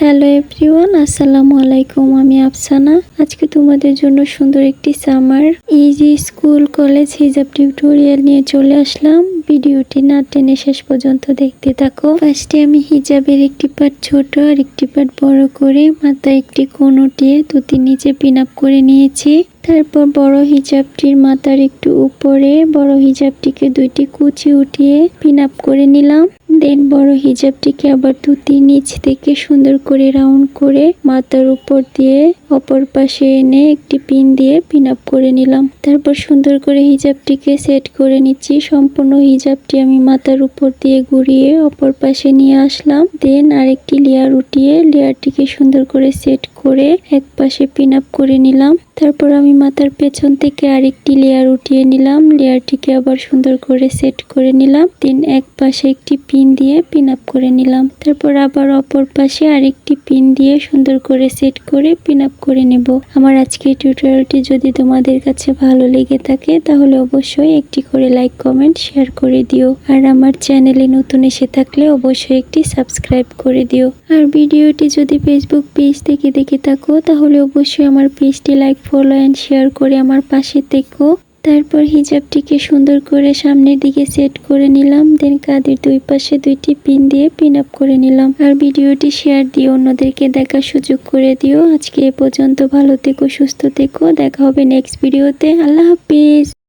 Hello everyone, আসসালামু আলাইকুম। আমি আফসানা। আজকে তোমাদের জন্য সুন্দর একটি সামার ইজি স্কুল কলেজ হিজাব টিউটোরিয়াল নিয়ে চলে আসলাম। ভিডিওটি না টেনে শেষ পর্যন্ত দেখতে থাকো। ফার্স্টে আমি হিজাবের একটি পার্ট ছোট আর একটি পার্ট বড় করে মাথায় একটি কোণ উঠিয়ে ধুতির নিচে পিন আপ করে নিয়েছি। তারপর বড় হিজাবটির মাথার একটু উপরে বড় হিজাবটিকে দুইটি কুচি উঠিয়ে পিন আপ করে নিলাম। দেন বড় হিজাবটিকে আবার ধুতির নিচ থেকে সুন্দর করে রাউন্ড করে মাথার উপর দিয়ে অপর পাশে এনে একটি পিন দিয়ে পিন আপ করে নিলাম। তারপর সুন্দর করে হিজাবটিকে সেট করে নিচ্ছি। সম্পূর্ণ হিজাবটি আমি মাথার উপর দিয়ে ঘুরিয়ে অপর পাশে নিয়ে আসলাম। দেন আরেকটি লেয়ার উঠিয়ে লেয়ারটিকে সুন্দর করে সেট করে এক পাশে পিন আপ করে নিলাম। তারপর আমি মাথার পেছন থেকে আরেকটি লেয়ার উঠিয়ে নিলাম। লেয়ারটিকে আবার সুন্দর করে সেট করে নিলাম। দেন এক পাশে একটি পিন দিয়ে পিন আপ করে নিলাম। তারপর আবার অপর পাশে আরেকটি পিন দিয়ে সুন্দর করে সেট করে পিন আপ করে নেব। আমার আজকের টিউটোরিয়ালটি যদি তোমাদের কাছে ভালো লেগে থাকে তাহলে অবশ্যই একটি করে লাইক কমেন্ট শেয়ার করে দিও। আর আমার চ্যানেলে নতুন এসে থাকলে অবশ্যই একটি সাবস্ক্রাইব করে দিও। আর ভিডিওটি যদি ফেসবুক পেজ থেকে দেখে থাকো তাহলে অবশ্যই আমার পেজটি লাইক ফলো এন্ড শেয়ার করে আমার পাশে থেকো। তারপর হিজাবটিকে সুন্দর করে সামনের দিকে সেট করে নিলাম। দেন কাঁধের দুই পাশে দুইটি পিন দিয়ে পিন আপ করে নিলাম। আর ভিডিওটি শেয়ার দিয়ে অন্যদেরকে দেখার সুযোগ করে দিও। আজকে এ পর্যন্ত ভালো থেকো, সুস্থ থেকো। দেখা হবে নেক্সট ভিডিওতে। আল্লাহ হাফিজ।